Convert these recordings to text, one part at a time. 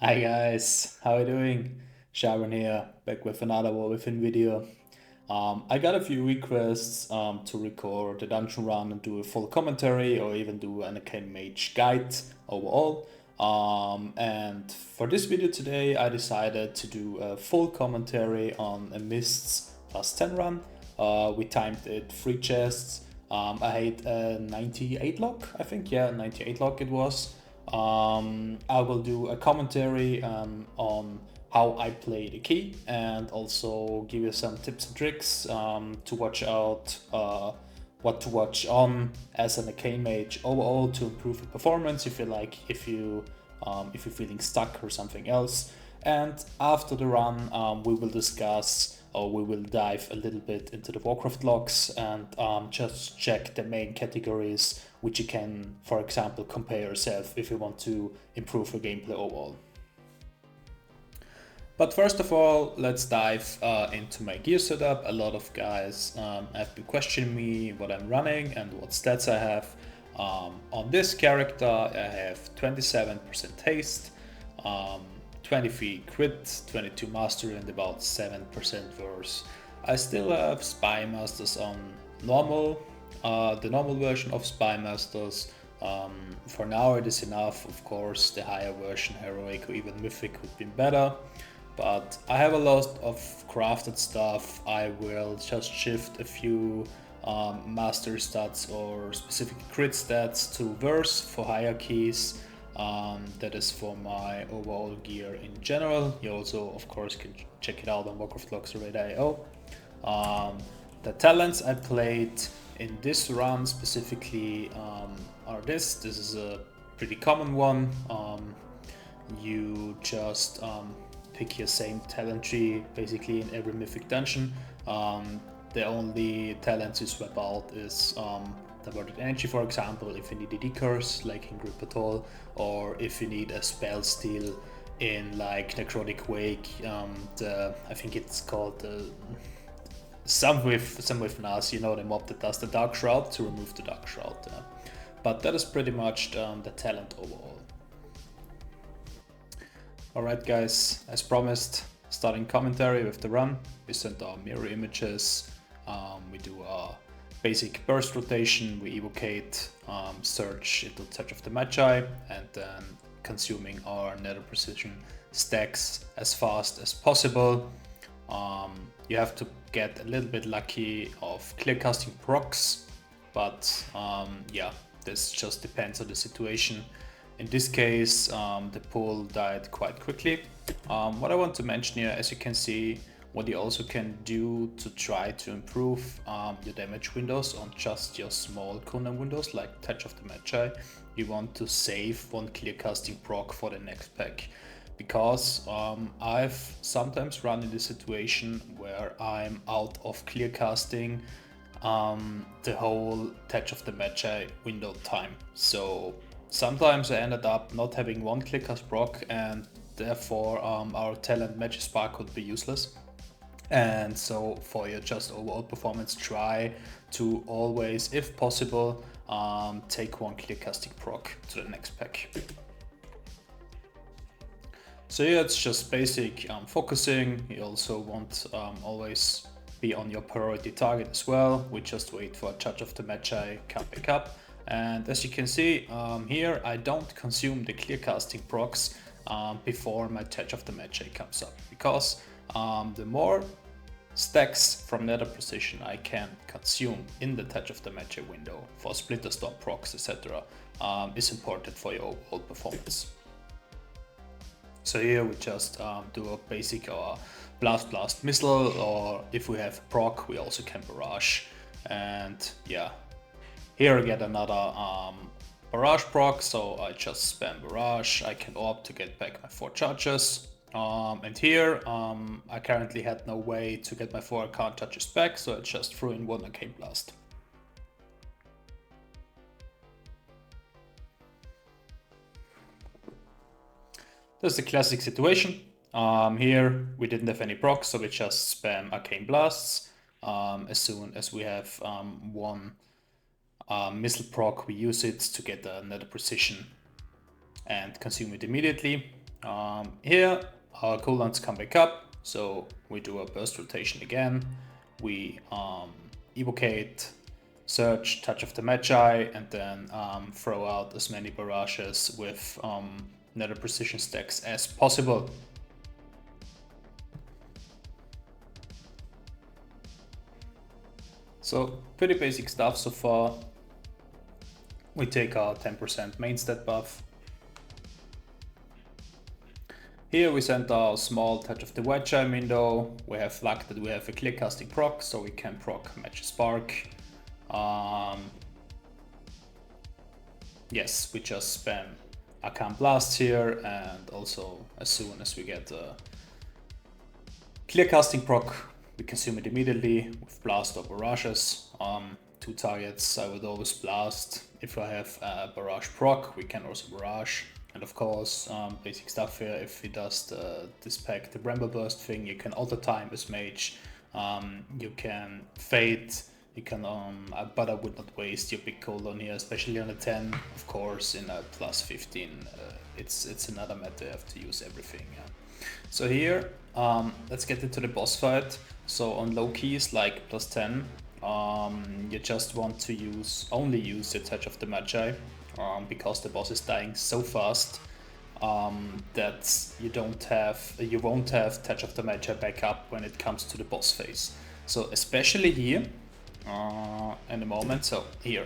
Hi guys, how are you doing? Sharon here, back with another War Within video. I got a few requests to record a dungeon run and do a full commentary or even do an Arcane Mage guide overall. And for this video today, I decided to do a full commentary on a Mists plus 10 run. We timed it 3 chests. I had a 98 lock, I think, yeah, 98 lock it was. I will do a commentary on how I play the key and also give you some tips and tricks to watch out, what to watch on as an Arcane Mage overall to improve your performance if you're feeling stuck or something else. And after the run, we will discuss or we will dive a little bit into the Warcraft logs and just check the main categories which you can, for example, compare yourself if you want to improve your gameplay overall. But first of all, let's dive into my gear setup. A lot of guys have been questioning me what I'm running and what stats I have. On this character, I have 27% haste, 23 crit, 22 mastery, and about 7% verse. I still have Spy Masters on normal, the normal version of Spy Masters. For now it is enough. Of course, the higher version, Heroic or even Mythic, would be better. But I have a lot of crafted stuff. I will just shift a few master stats or specific crit stats to verse for higher keys. That is for my overall gear in general. You also, of course, can check it out on warcraftlogs.io. The talents I played in this run specifically are this. This is a pretty common one. You just pick your same talent tree basically in every mythic dungeon. The only talents you swap out is diverted energy, for example, if you need a decurse like in Grip Patrol, or if you need a spell steal in like Necrotic Wake. I think it's called some with Nas, you know, the mob that does the Dark Shroud to remove the Dark Shroud. But that is pretty much the talent overall. Alright guys, as promised, starting commentary with the run. We send our mirror images, we do our basic burst rotation, we evocate, search into Touch of the Magi, and then consuming our nether precision stacks as fast as possible. You have to get a little bit lucky of clear casting procs, but yeah, this just depends on the situation. In this case, the pool died quite quickly. What I want to mention here, as you can see, what you also can do to try to improve your damage windows on just your small cooldown windows like Touch of the Magi, you want to save one clear casting proc for the next pack. Because I've sometimes run in this situation where I'm out of clear casting the whole Touch of the Magi window time. So sometimes I ended up not having one clear cast proc, and therefore our talent Magic Spark would be useless. And so for your just overall performance, try to always, if possible, take one clear casting proc to the next pack. So yeah, it's just basic focusing. You also want always be on your priority target as well. We just wait for a Touch of the Magi come back up. And as you can see here, I don't consume the clear casting procs before my Touch of the Magi comes up, because the more stacks from nether precision I can consume in the Touch of the Magi window for Splinter Storm procs, etc., is important for your overall performance. So here we just do a basic blast missile, or if we have proc, we also can barrage. And yeah, here I get another barrage proc, so I just spam barrage. I can orb to get back my 4 charges. And here I currently had no way to get my 4 Arcane charges back, so I just threw in 1 Arcane Blast. That's the classic situation. Here we didn't have any procs, so we just spam Arcane Blasts. As soon as we have one missile proc, we use it to get a nether precision and consume it immediately. Here our cooldowns come back up, so we do a burst rotation again. We evocate, search, touch of the Magi, and then throw out as many barrages with nether precision stacks as possible. So pretty basic stuff so far. We take our 10% main stat buff. Here we send our small touch of the Magi window. We have luck that we have a clear casting proc, so we can proc Mage Spark. Yes, we just spam Arcane Blast here, and also as soon as we get a clear casting proc, we consume it immediately with Blast or Barrages. 2 targets I would always blast. If I have a Barrage proc, we can also Barrage. And of course, basic stuff here, if he does this pack, the Bramble Burst thing, you can auto time as Mage, you can fade, you can, but I would not waste your big cooldown here, especially on a 10, of course, in a plus 15, it's another meta, you have to use everything. Yeah. So here, let's get into the boss fight. So on low keys like plus 10, you just want to only use the touch of the Magi, because the boss is dying so fast that you won't have touch of the Magi back up when it comes to the boss phase. So especially here, in a moment. So here,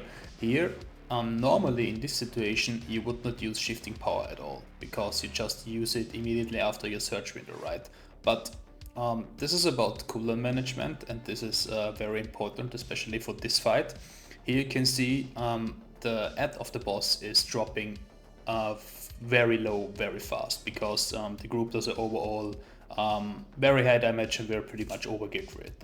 normally in this situation you would not use shifting power at all, because you just use it immediately after your search window, right? But this is about cooldown management, and this is very important, especially for this fight. Here you can see the ad of the boss is dropping very low very fast, because the group does an overall very high damage and we're pretty much over geared for it.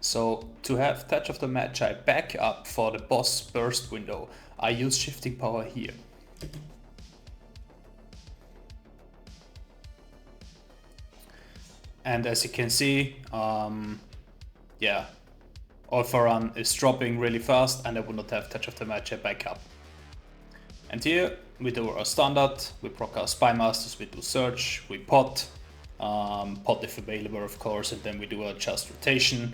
So to have touch of the Magi back up for the boss burst window, I use shifting power here. And as you can see, yeah, Alpha Run is dropping really fast, and I would not have touch of the Magi back up. And here we do our standard, we proc our Spy Masters, we do search, we pot if available, of course, and then we do a just rotation,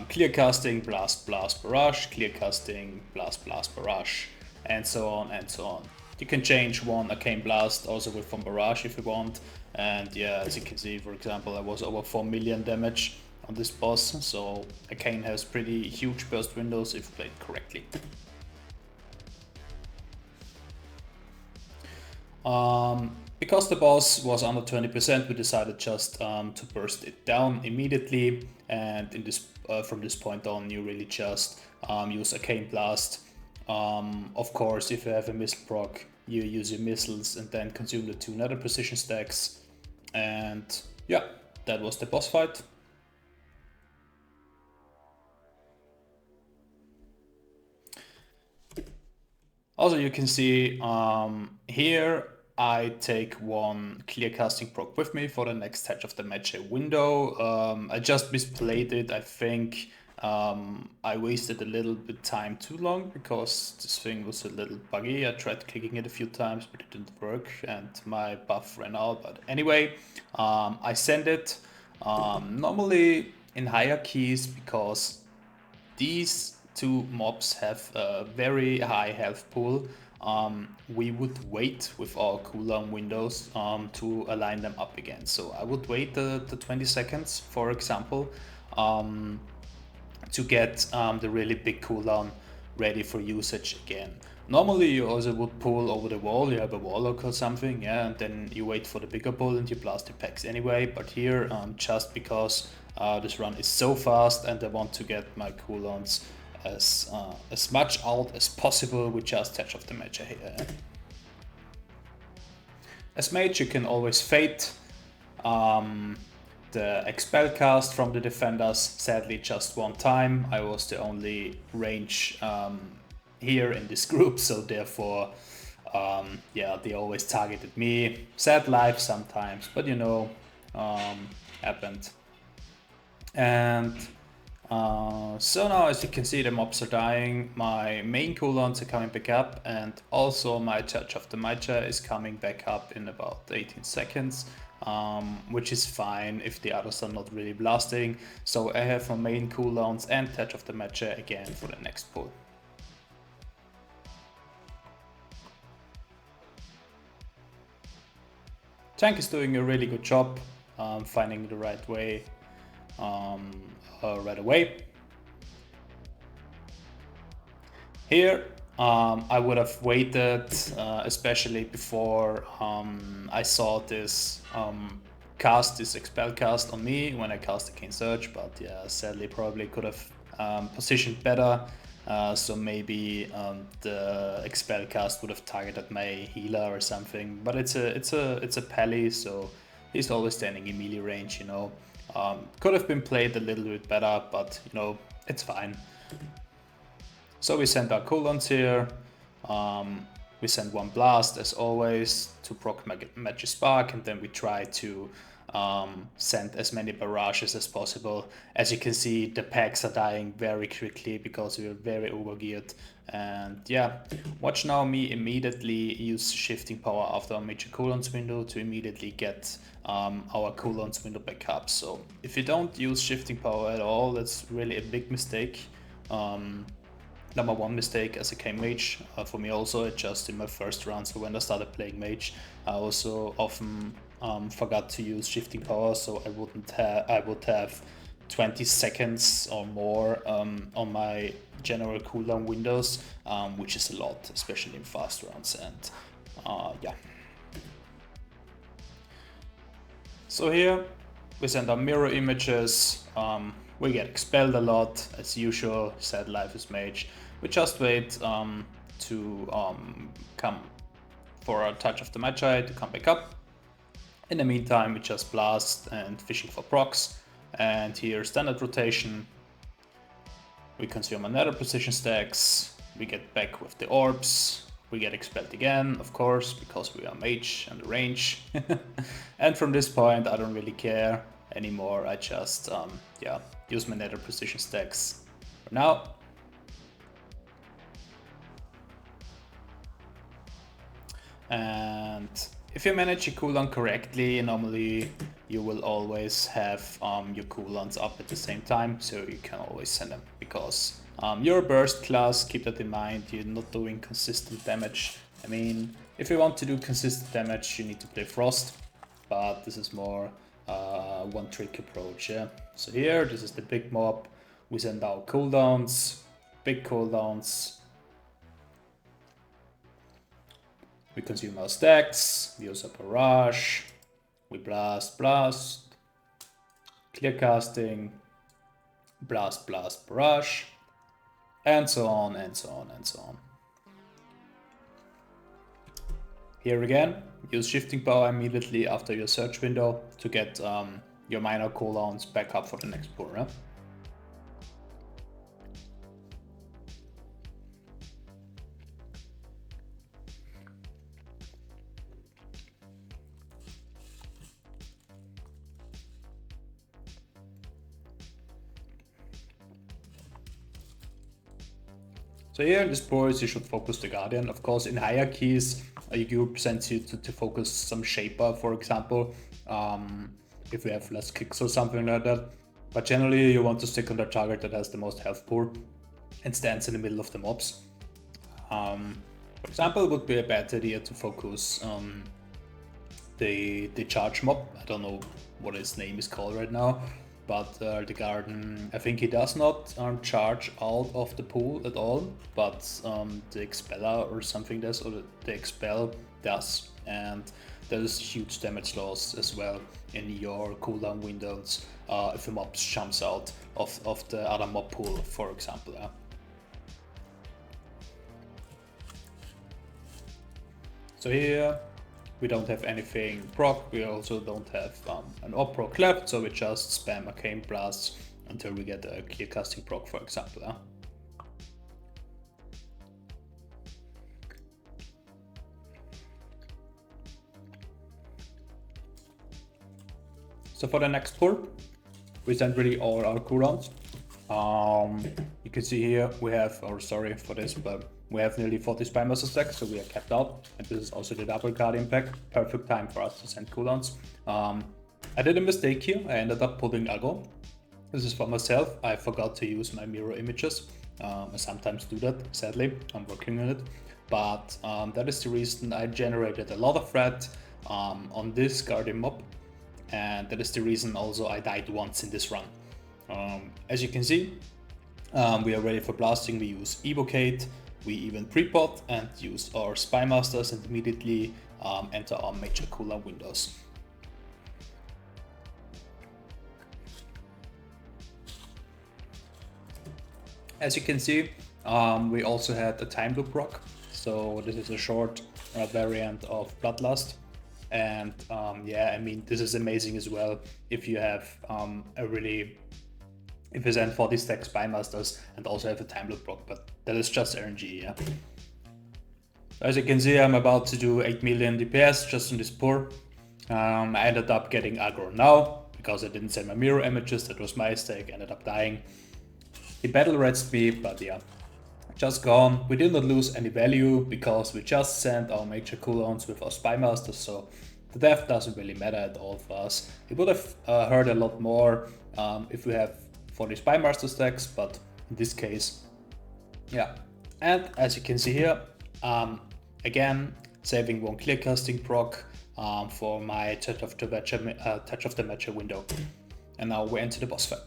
clear casting, blast, blast, barrage, clear casting, blast, blast, barrage, and so on and so on. You can change one Arcane Blast also with one barrage if you want. And yeah, as you can see, for example, I was over 4 million damage on this boss, so Arcane has pretty huge burst windows if played correctly. Because the boss was under 20%, we decided just to burst it down immediately, and in this from this point on you really just use Arcane Blast. Of course, if you have a missile proc, you use your missiles and then consume the 2 nether precision stacks. And yeah, that was the boss fight. Also, you can see here I take one clear casting proc with me for the next touch of the Magi window. I just misplayed it, I think. I wasted a little bit time too long because this thing was a little buggy. I tried clicking it a few times, but it didn't work and my buff ran out. But anyway, I send it normally in higher keys, because these 2 mobs have a very high health pool. We would wait with our cooldown windows to align them up again. So I would wait the 20 seconds, for example, to get the really big cooldown ready for usage again. Normally you also would pull over the wall, you have a warlock or something, yeah, and then you wait for the bigger pull and you blast the packs anyway. But here, just because this run is so fast and I want to get my cooldowns as much out as possible, we just touch off the Magi here. As Mage, you can always fade the expel cast from the defenders. Sadly, just one time. I was the only range here in this group, so therefore, yeah, they always targeted me. Sad life sometimes, but you know, happened. And So now, as you can see, the mobs are dying, my main cooldowns are coming back up, and also my Touch of the Mage is coming back up in about 18 seconds, which is fine if the others are not really blasting. So I have my main cooldowns and Touch of the Mage again for the next pull. Tank is doing a really good job finding the right way right away. Here, I would have waited, especially before I saw this this expel cast on me when I cast Arcane Surge, but yeah, sadly probably could have positioned better. So maybe the expel cast would have targeted my healer or something. But it's a pally, so he's always standing in melee range, you know. Could have been played a little bit better, but you know, it's fine. So we send our cooldowns here. We send one blast as always to proc Magic Spark, and then we try to send as many barrages as possible. As you can see, the packs are dying very quickly because we are very overgeared. And yeah, watch now me immediately use shifting power after our major cooldowns window to immediately get our cooldowns window back up. So if you don't use shifting power at all, that's really a big mistake. Number one mistake as a Mage for me also, just in my first run. So when I started playing Mage, I also often forgot to use shifting power, so I would have 20 seconds or more on my general cooldown windows, which is a lot, especially in fast rounds. And yeah. So here we send our mirror images. We get expelled a lot, as usual. Sad life is Mage. We just wait to come for a Touch of the Mage to come back up. In the meantime, we just blast and fishing for procs. And here, standard rotation. We consume another precision stacks. We get back with the orbs. We get expelled again, of course, because we are Mage and the range. And from this point, I don't really care anymore. I just yeah, use my nether precision stacks for now. And if you manage your cooldown correctly, normally you will always have your cooldowns up at the same time, so you can always send them, because you're a burst class, keep that in mind. You're not doing consistent damage. I mean, if you want to do consistent damage, you need to play Frost, but this is more one trick approach. Yeah. So here, this is the big mob. We send out cooldowns, big cooldowns. We consume our stacks, we use a barrage, we blast, clear casting, blast, barrage, and so on, and so on, and so on. Here again, use shifting power immediately after your search window to get your minor cooldowns back up for the next pull. Right? So here in this board, you should focus the Guardian. Of course, in hierarchies, you sends you to focus some Shaper, for example, if you have less kicks or something like that. But generally, you want to stick on the target that has the most health pool and stands in the middle of the mobs. For example, it would be a bad idea to focus the charge mob. I don't know what his name is called right now. But the Garden, I think he does not charge out of the pool at all, but the Expeller or something does, or the Expel does. And there is huge damage loss as well in your cooldown windows if a mob jumps out of the other mob pool, for example. So here, we don't have anything proc, we also don't have an op proc left, so we just spam Arcane Blasts until we get a clear casting proc, for example. So for the next pull, we send really all our cooldowns. You can see here we have, or sorry for this, but we have nearly 40 Spy Master stacks, so we are capped out. And this is also the double card impact. Perfect time for us to send cooldowns. I did a mistake here. I ended up pulling aggro. This is for myself. I forgot to use my mirror images. I sometimes do that, sadly. I'm working on it. But that is the reason I generated a lot of threat on this guardian mob. And that is the reason also I died once in this run. As you can see, we are ready for blasting. We use evocate, we even pre-pot and use our Spy Masters and immediately enter our major cooldown windows. As you can see, we also had a time loop rock. So this is a short variant of Bloodlust. And yeah, I mean, this is amazing as well if you have if you send 40 stack Spy Masters and also have a time loop block, but that is just RNG, yeah. As you can see, I'm about to do 8 million DPS just on this pour. I ended up getting aggro now because I didn't send my mirror images. That was my mistake. Ended up dying. He battle ratsed me, but yeah, just gone. We did not lose any value because we just sent our major cooldowns with our Spy Masters, so the death doesn't really matter at all for us. It would have hurt a lot more if we have 40 Spy Master stacks, but in this case, yeah. And as you can see here, again, saving one clear casting proc for my touch of the match window. And now we enter the boss fight.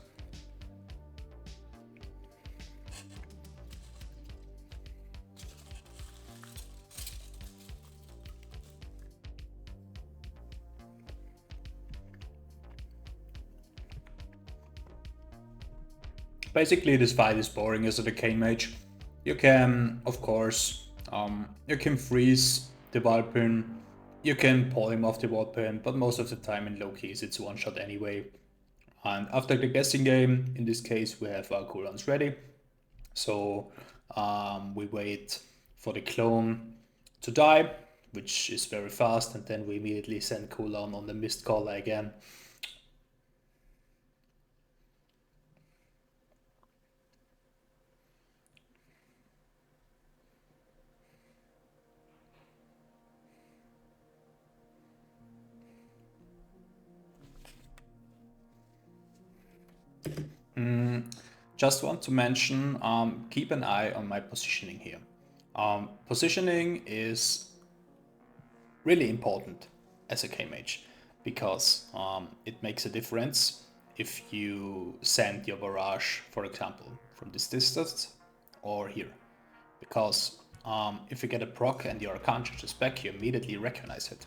Basically, this fight is boring as a Arcane Mage. You can, of course, you can freeze the wall pin, you can pull him off the wall pin, but most of the time in low keys it's one shot anyway. And after the guessing game, in this case, we have our cooldowns ready. So we wait for the clone to die, which is very fast, and then we immediately send cooldown on the Mist Caller again. Just want to mention, keep an eye on my positioning here. Positioning is really important as a K-Mage because it makes a difference if you send your barrage, for example, from this distance or here. Because if you get a proc and your Arcane charges back, you immediately recognize it.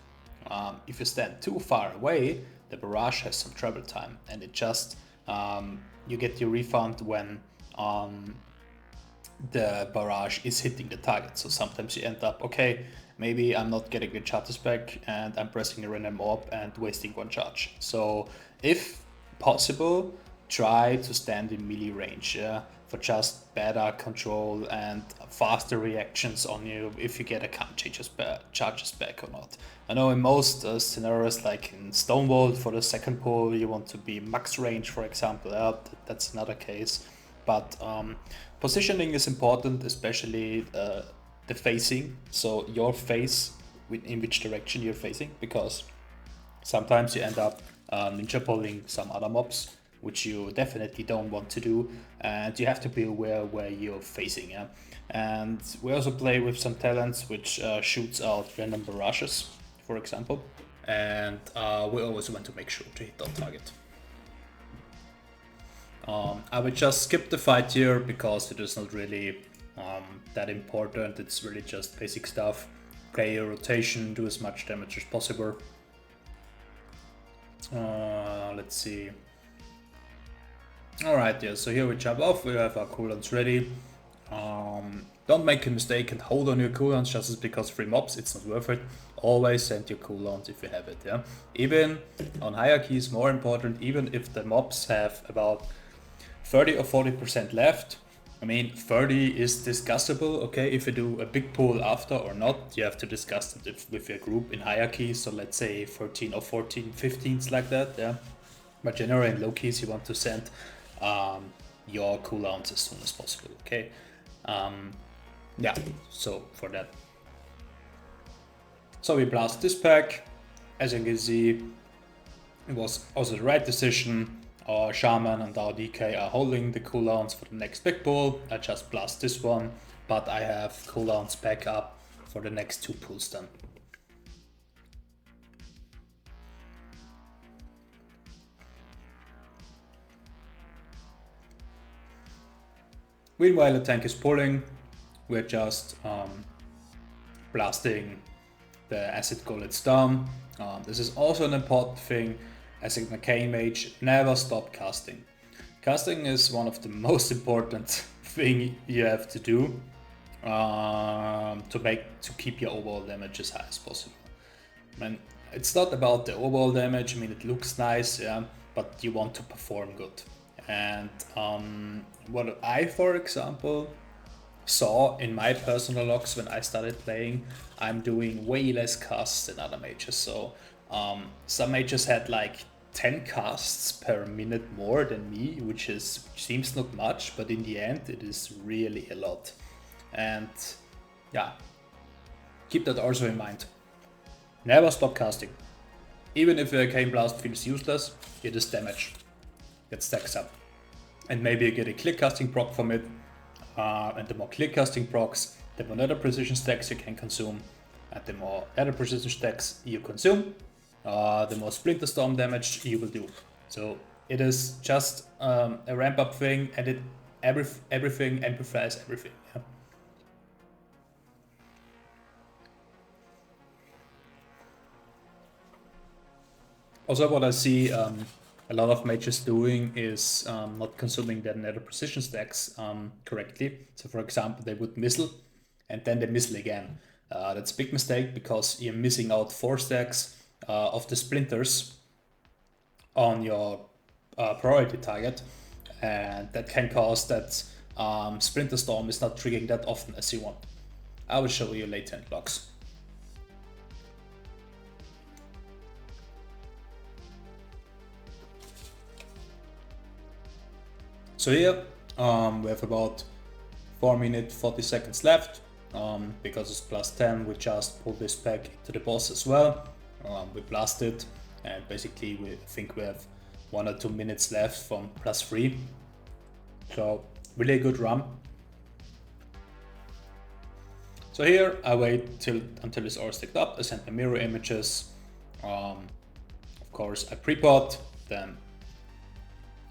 If you stand too far away, the barrage has some travel time and it just you get your refund when the barrage is hitting the target. So sometimes you end up, okay, maybe I'm not getting the charges back and I'm pressing a random orb and wasting one charge. So if possible, try to stand in melee range for just better control and faster reactions on you if you get a count charges back or not. I know in most scenarios, like in Stonewall for the second pull, you want to be max range, for example. That's another case. But positioning is important, especially the facing. So your face, in which direction you're facing, because sometimes you end up ninja pulling some other mobs, which you definitely don't want to do, and you have to be aware where you're facing. Yeah? And we also play with some talents which shoots out random barrages, for example, and we always want to make sure to hit on target. I will just skip the fight here because it is not really that important. It's really just basic stuff. Play your rotation, do as much damage as possible. Let's see. Alright, yeah, so here we jump off, we have our cooldowns ready. Don't make a mistake and hold on your cooldowns just because free mobs, it's not worth it. Always send your cooldowns if you have it, yeah. Even on hierarchies, more important, even if the mobs have about 30 or 40% left. I mean, 30 is discussable, okay, if you do a big pull after or not, you have to discuss it with your group in hierarchy, so let's say 13 or 14, 15s like that, yeah. But generally in low keys you want to send your cooldowns as soon as possible, okay? Yeah, so for that. So we blast this pack. As you can see, it was also the right decision. Our Shaman and our DK are holding the cooldowns for the next big pool. I just blast this one, but I have cooldowns back up for the next 2 pools then. Meanwhile, the tank is pulling. We're just blasting the acid gauntlets down. This is also an important thing. As an Arcane Mage, never stop casting. Casting is one of the most important thing you have to do to keep your overall damage as high as possible. I mean, it's not about the overall damage. I mean, it looks nice, yeah, but you want to perform good. And what I, for example, saw in my personal logs when I started playing, I'm doing way less casts than other mages. So some mages had like 10 casts per minute more than me, which seems not much, but in the end it is really a lot. And yeah, keep that also in mind. Never stop casting. Even if the Arcane Blast feels useless, it is damage. It stacks up. And maybe you get a clear casting proc from it. And the more clear casting procs, the more nether precision stacks you can consume. And the more nether precision stacks you consume, the more splinter storm damage you will do. So it is just a ramp up thing, and everything amplifies everything. Yeah? Also, what I see a lot of mages doing is not consuming their nether precision stacks correctly. So for example, they would missile and then they missile again. That's a big mistake because you're missing out 4 stacks of the splinters on your priority target, and that can cause that splinter storm is not triggering that often as you want. I will show you later in logs. So here we have about 4 minutes 40 seconds left. Because it's plus 10, we just pull this pack into the boss as well. We blast it, and basically we think we have 1 or 2 minutes left from plus 3. So really a good run. So here I wait until it's all stacked up. I send the mirror images. Of course I pre-pot, then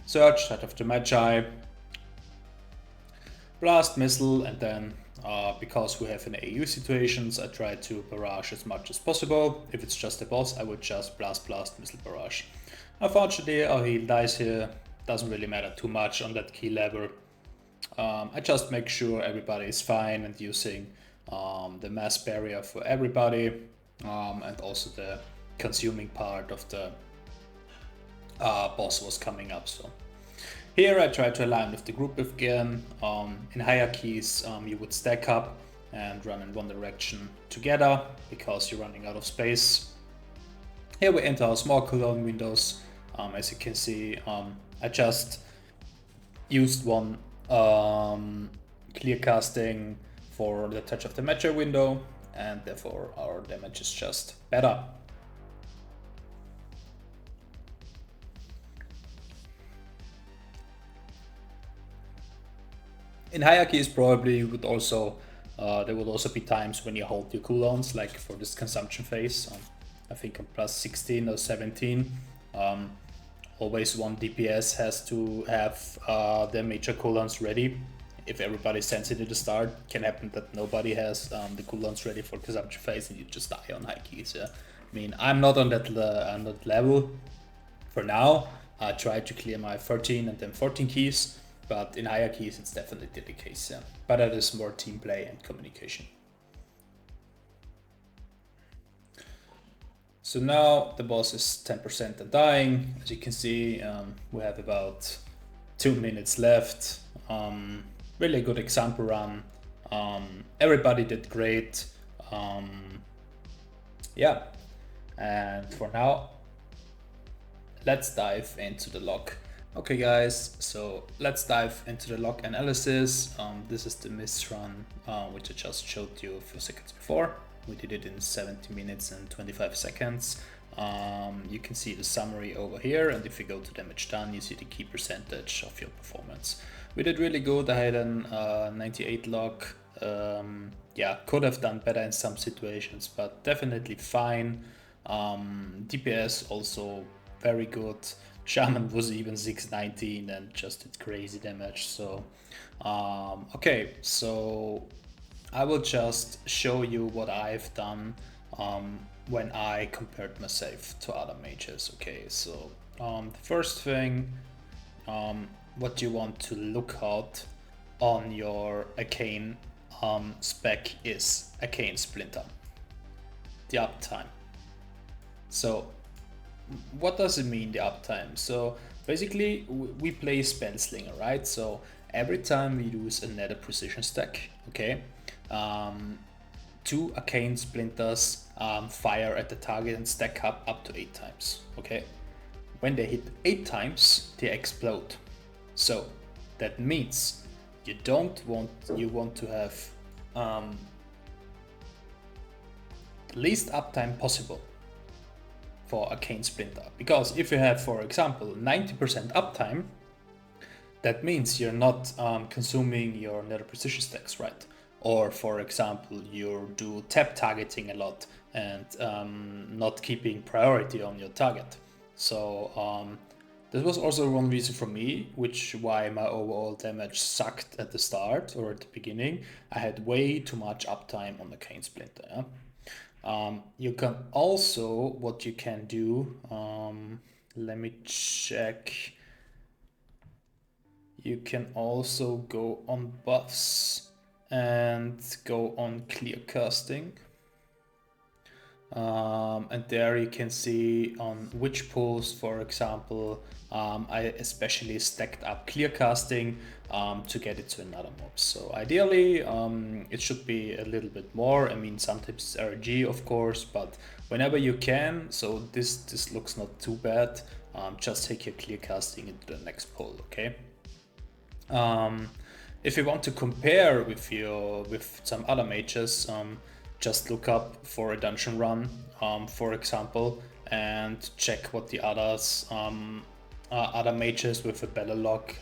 search, set of the Magi, blast, missile, and then because we have an AU situations, I try to barrage as much as possible. If it's just a boss, I would just blast, missile, barrage. Unfortunately, our heal dies here. Doesn't really matter too much on that key level. I just make sure everybody is fine and using the mass barrier for everybody, and also the consuming part of the boss was coming up. So here I try to align with the group again. In hierarchies, you would stack up and run in one direction together because you're running out of space. Here we enter our small cooldown windows. As you can see, I just used one clear casting for the touch of the Magi window, and therefore our damage is just better. In hierarchies, probably you would also there would also be times when you hold your cooldowns, like for this consumption phase. I think on plus 16 or 17. Always one DPS has to have their major cooldowns ready. If everybody sends it at the start, it can happen that nobody has the cooldowns ready for consumption phase and you just die on high keys. Yeah? I mean, I'm not on that level for now. I try to clear my 13 and then 14 keys. But in higher keys, it's definitely the case, yeah. But that is more team play and communication. So now the boss is 10% and dying. As you can see, we have about 2 minutes left. Really good example run. Everybody did great. Yeah, and for now, let's dive into the log. Okay guys, so let's dive into the log analysis. This is the mist run which I just showed you a few seconds before. We did it in 70 minutes and 25 seconds. You can see the summary over here, and if you go to damage done, you see the key percentage of your performance. We did really good. I had an 98 log. Yeah, could have done better in some situations, but definitely fine. DPS also very good. Shaman was even 619 and just did crazy damage. So okay, so I will just show you what I've done when I compared myself to other mages. Okay, so the first thing what you want to look out on your Arcane spec is Arcane Splinter, the uptime. So what does it mean, the uptime? So basically we play Spellslinger, right? So every time we use a nether precision stack, okay, 2 Arcane Splinters fire at the target and stack up to 8 times, okay? When they hit 8 times, they explode. So that means you want to have the least uptime possible for Arcane Splinter, because if you have, for example, 90% uptime, that means you're not consuming your nether precision stacks, right? Or for example, you do tap targeting a lot and not keeping priority on your target. So this was also one reason for me, why my overall damage sucked at the start or at the beginning. I had way too much uptime on the Arcane Splinter. Yeah? You can also, what you can do, let me check. You can also go on buffs and go on clear casting. And there you can see on which pulls, for example, I especially stacked up clear casting to get it to another mob. So ideally, it should be a little bit more. I mean, sometimes it's RG, of course, but whenever you can. So this looks not too bad. Just take your clear casting into the next pull, okay? If you want to compare with some other mages, just look up for a dungeon run, for example, and check what the other mages with a better log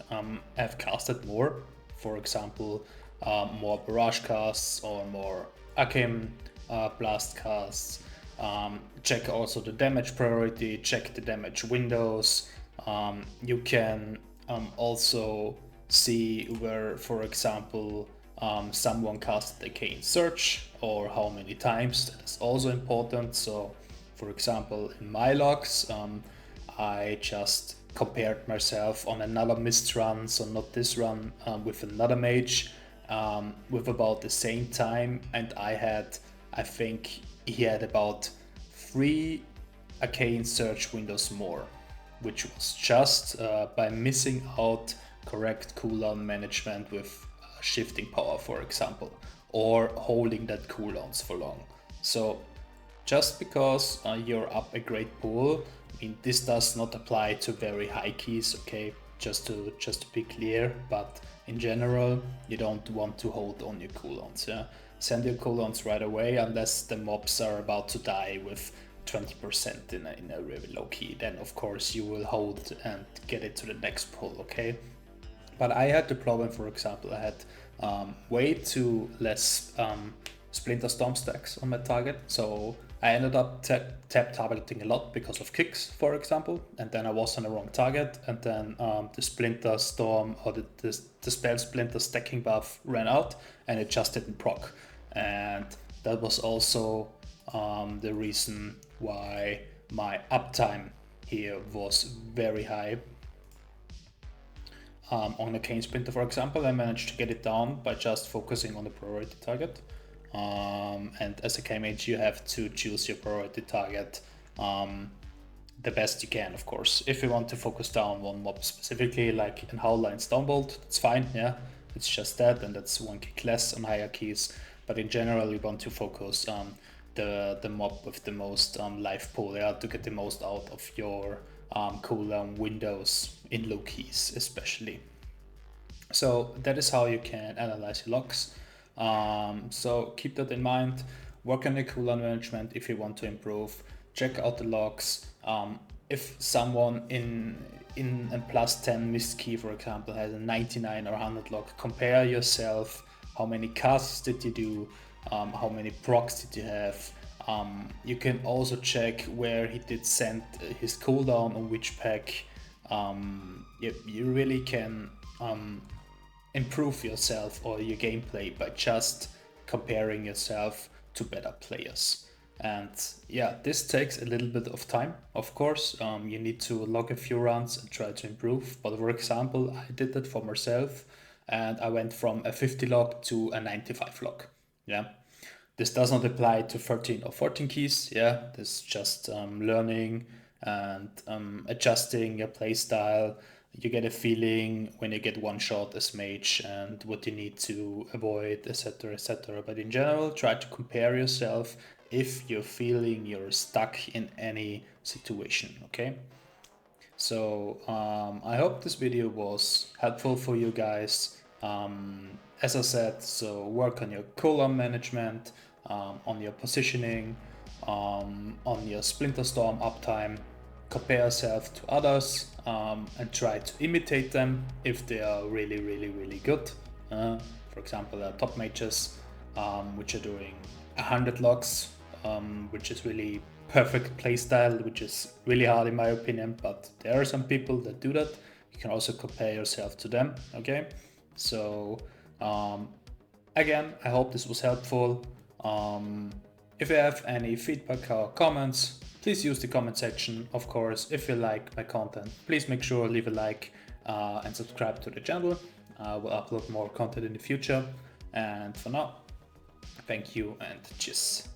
have casted more. For example, more barrage casts or more Arcane blast casts. Check also the damage priority, check the damage windows. You can also see where, for example, someone casted Arcane Search or how many times. That is also important. So for example, in my logs, I just compared myself on another mist run, so not this run, with another mage with about the same time, and I think he had about 3 Arcane Search windows more, which was just by missing out correct cooldown management with shifting power, for example, or holding that cooldowns for long. So just because you're up a great pool, I mean, this does not apply to very high keys, okay? Just to be clear, but in general, you don't want to hold on your cooldowns. Yeah? Send your cooldowns right away unless the mobs are about to die with 20% in a really low key. Then of course you will hold and get it to the next pull, okay? But I had the problem, for example, I had way too less Splinter Storm stacks on my target, so I ended up tap targeting a lot because of kicks, for example, and then I was on the wrong target, and then the Splinter Storm or the spell Splinter stacking buff ran out, and it just didn't proc, and that was also the reason why my uptime here was very high. On Arcane Splinter, for example, I managed to get it down by just focusing on the priority target. And as a K-Mage, you have to choose your priority target the best you can, of course. If you want to focus down one mob specifically, like in Howler and Stonebolt, that's fine, yeah. It's just that, and that's 1 kick less on higher keys. But in general, you want to focus on the mob with the most life pool, yeah, to get the most out of your cooldown windows in low keys especially. So that is how you can analyze your logs. So keep that in mind. Work on your cooldown management if you want to improve. Check out the logs. If someone in a plus 10 missed key, for example, has a 99 or 100 log, compare yourself. How many casts did you do? How many procs did you have? You can also check where he did send his cooldown on which pack. You really can improve yourself or your gameplay by just comparing yourself to better players. And yeah, this takes a little bit of time, of course. You need to log a few rounds and try to improve. But for example, I did that for myself and I went from a 50 log to a 95 log. Yeah. This does not apply to 13 or 14 keys. Yeah, this is just learning and adjusting your playstyle. You get a feeling when you get one shot as mage and what you need to avoid, etc., etc. But in general, try to compare yourself if you're feeling you're stuck in any situation. Okay. So I hope this video was helpful for you guys. As I said, so work on your cooldown management, on your positioning, on your Splinter Storm uptime, compare yourself to others, and try to imitate them if they are really, really, really good. For example, there are top mages which are doing 100 logs, which is really perfect playstyle, which is really hard in my opinion, but there are some people that do that. You can also compare yourself to them. Okay, so again, I hope this was helpful. If you have any feedback or comments, please use the comment section. Of course, if you like my content, please make sure to leave a like and subscribe to the channel. We'll upload more content in the future. And for now, thank you and cheers.